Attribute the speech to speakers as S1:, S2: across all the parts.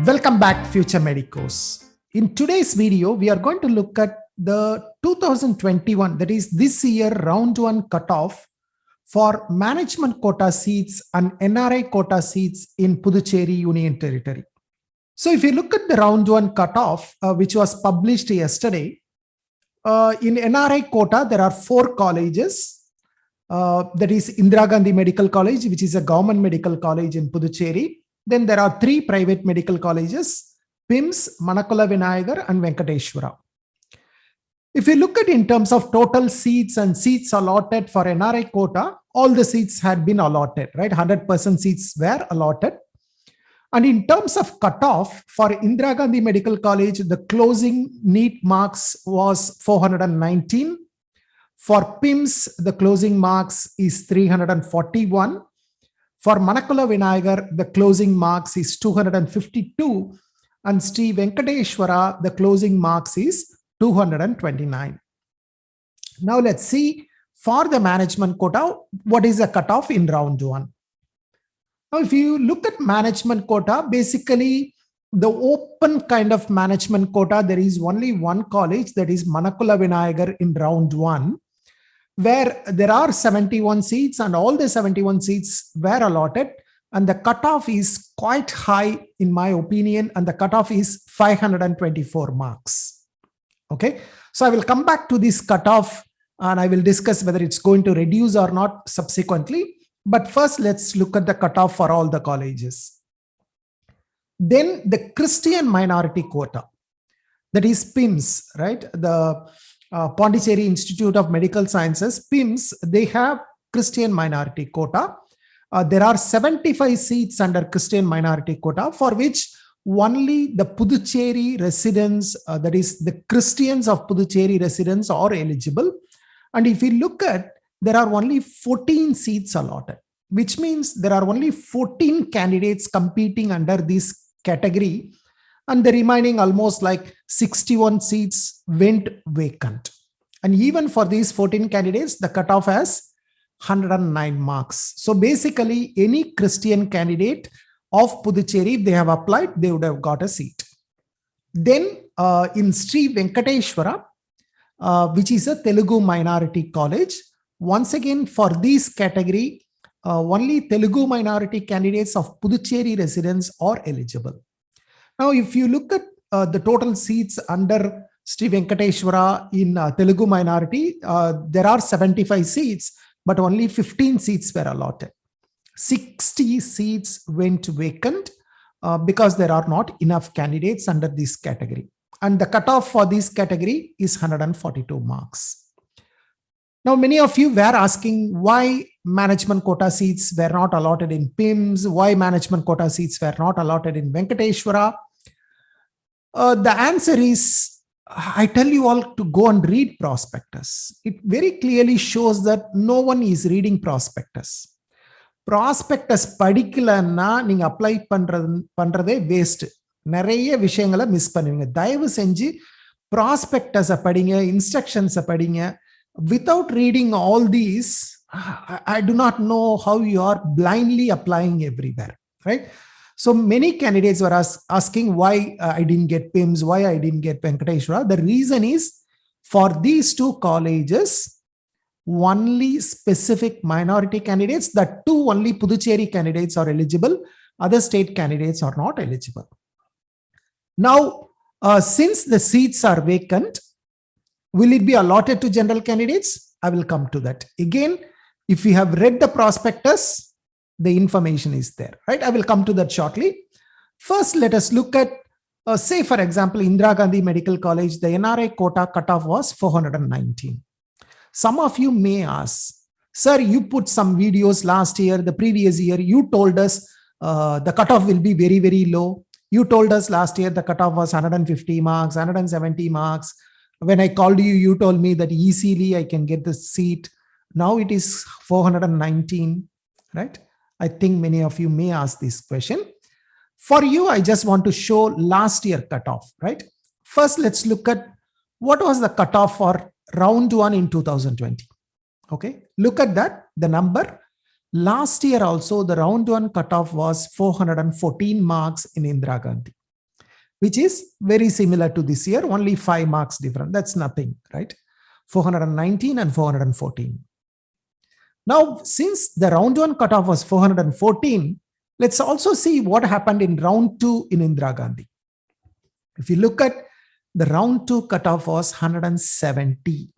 S1: Welcome back, future medicos. In today's video, we are going to look at the 2021, that is this year, round one cutoff for management quota seats and NRI quota seats in Puducherry Union Territory. So if you look at the round one cutoff, which was published yesterday, in NRI quota, there are 4 colleges. That is Indira Gandhi Medical College, which is a government medical college in Puducherry. Then there are 3 private medical colleges, PIMS, Manakula Vinayagar and Venkateshwara. If you look at in terms of total seats and seats allotted for NRI quota, all the seats had been allotted, right? 100% seats were allotted. And in terms of cutoff for Indira Gandhi Medical College, the closing NEET marks was 419. For PIMS, the closing marks is 341. For Manakula Vinayagar, the closing marks is 252. And Sri Venkateshwara, the closing marks is 229. Now let's see for the management quota, what is the cutoff in round one. Now, if you look at management quota, basically the open kind of management quota, there is only one college, that is Manakula Vinayagar in round one, where there are 71 seats and all the 71 seats were allotted, and the cutoff is quite high in my opinion, and the cutoff is 524 marks. Okay, so I will come back to this cutoff and I will discuss whether it's going to reduce or not subsequently. But first, let's look at the cutoff for all the colleges. Then the Christian minority quota, that is PIMS, right? The Pondicherry Institute of Medical Sciences, PIMS, they have Christian minority quota. There are 75 seats under Christian minority quota, for which only the Puducherry residents, that is the Christians of Puducherry residents, are eligible. And if you look at, there are only 14 seats allotted, which means there are only 14 candidates competing under this category, and the remaining almost like 61 seats went vacant. And even for these 14 candidates, the cutoff has 109 marks. So basically, any Christian candidate of Puducherry, if they have applied, they would have got a seat. Then in Sri Venkateshwara, which is a Telugu minority college, once again for this category, only Telugu minority candidates of Puducherry residents are eligible. Now, if you look at the total seats under Sri Venkateshwara in Telugu minority, there are 75 seats, but only 15 seats were allotted. 60 seats went vacant because there are not enough candidates under this category. And the cutoff for this category is 142 marks. Now, many of you were asking why management quota seats were not allotted in PIMS, why management quota seats were not allotted in Venkateshwara. The answer is, I tell you all to go and read prospectus. It very clearly shows that no one is reading prospectus. Prospectus படிக்கலன்னா நீங்க apply பண்றதே waste. நிறைய விஷயங்களை miss பண்ணுவீங்க. தயவு செஞ்சு ப்ராஸ்பெக்டஸை படிங்க, இன்ஸ்ட்ரக்ஷன்ஸை படிங்க. Without reading all these, I do not know how you are blindly applying everywhere, right? So many candidates were asking why I didn't get PIMS, why I didn't get Venkateshwara. The reason is, for these 2 colleges, only specific minority candidates, that 2 only Puducherry candidates are eligible, other state candidates are not eligible. Now, since the seats are vacant, will it be allotted to general candidates? I will come to that. Again, if you have read the prospectus, the information is there, right? I will come to that shortly. First, let us look at, say for example, Indira Gandhi Medical College, the NRI quota cutoff was 419. Some of you may ask, sir, you put some videos last year, the previous year, you told us the cutoff will be very, very low. You told us last year the cutoff was 150 marks, 170 marks. When I called you, you told me that easily I can get the seat. Now it is 419, right? I think many of you may ask this question. For you, I just want to show last year cutoff, right? First, let's look at what was the cutoff for round one in 2020. Okay, look at that, the number. Last year also, the round one cutoff was 414 marks in Indira Gandhi. which is very similar to this year, only 5 marks different. That's nothing, right? 419 and 414. Now, since the round 1 cutoff was 414, let's also see what happened in round 2 in Indira Gandhi. If you look at the round 2 cutoff was 170.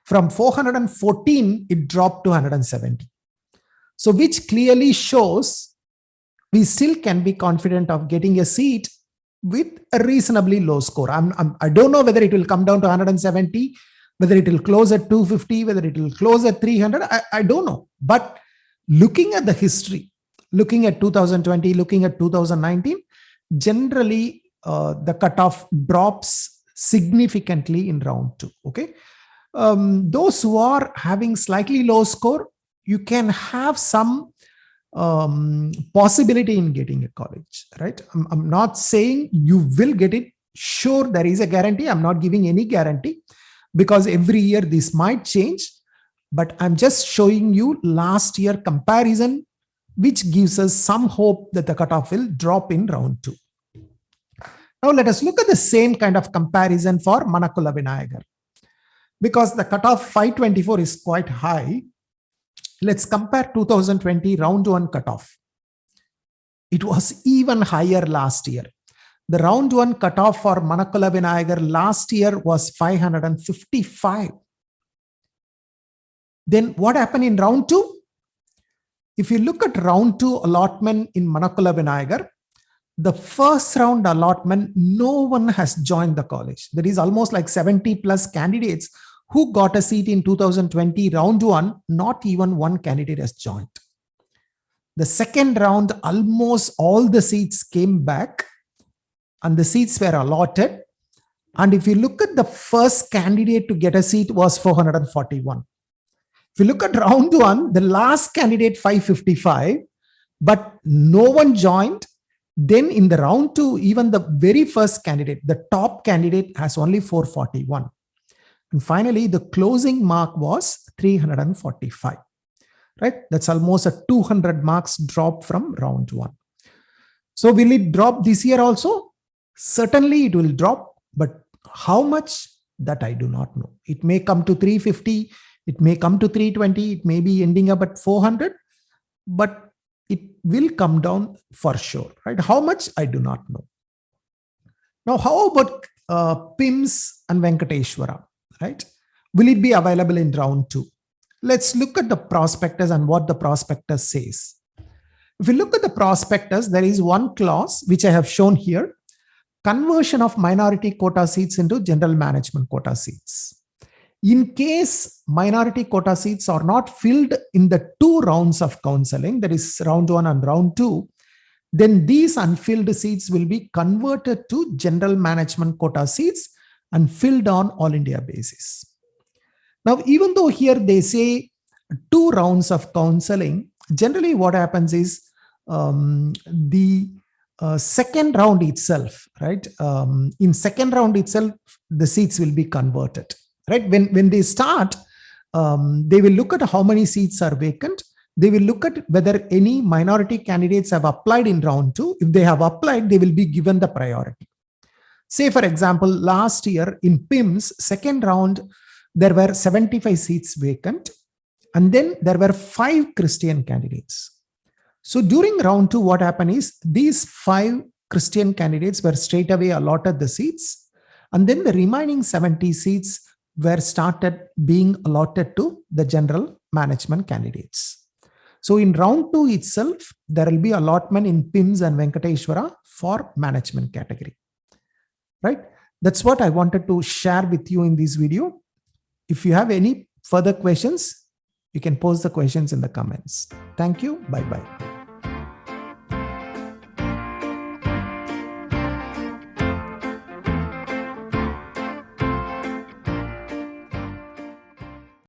S1: From 414, it dropped to 170. So which clearly shows we still can be confident of getting a seat with a reasonably low score. I don't know whether it will come down to 170, whether it will close at 250, whether it will close at 300. I don't know. But looking at the history, looking at 2020, looking at 2019, generally the cutoff drops significantly in round 2. Okay. Those who are having slightly low score, you can have some possibility in getting a college, right? I'm not saying you will get it. Sure, there is a guarantee. I'm not giving any guarantee because every year this might change, but I'm just showing you last year comparison, which gives us some hope that the cutoff will drop in round 2. Now let us look at the same kind of comparison for Manakula Vinayagar. Because the cutoff 524 is quite high, let's compare 2020 round 1 cutoff. It was even higher last year. The round 1 cutoff for Manakula Vinayagar last year was 555. Then what happened in round 2? If you look at round 2 allotment in Manakula Vinayagar, the first round allotment, no one has joined the college. There is almost like 70 plus candidates who got a seat in 2020 round 1, not even one candidate has joined. The second round, almost all the seats came back and the seats were allotted. And if you look at the first candidate to get a seat was 441. If you look at round 1, the last candidate 555, but no one joined. Then in the round 2, even the very first candidate, the top candidate has only 441. And finally, the closing mark was 345, right? That's almost a 200 marks drop from round 1. So will it drop this year also? Certainly it will drop, but how much, that I do not know. It may come to 350, it may come to 320, it may be ending up at 400, but it will come down for sure, right? How much, I do not know. Now, how about PIMS and Venkateshwara, right? Will it be available in round 2? Let's look at the prospectus and what the prospectus says. If you look at the prospectus, there is one clause which I have shown here: conversion of minority quota seats into general management quota seats. In case minority quota seats are not filled in the 2 rounds of counseling, that is round 1 and round 2, then these unfilled seats will be converted to general management quota seats and filled on all India basis. Now, even though here they say 2 rounds of counseling, generally what happens is the second round itself, right? In second round itself, the seats will be converted. Right? When they start, they will look at how many seats are vacant. They will look at whether any minority candidates have applied in round 2. If they have applied, they will be given the priority. Say, for example, last year in PIMS, second round, there were 75 seats vacant. And then there were 5 Christian candidates. So during round 2, what happened is these 5 Christian candidates were straight away allotted the seats. And then the remaining 70 seats were started being allotted to the general management candidates. So in round 2 itself, there will be allotment in PIMS and Venkateshwara for management category, right? That's what I wanted to share with you in this video. If you have any further questions, you can post the questions in the comments. Thank you. Bye-bye.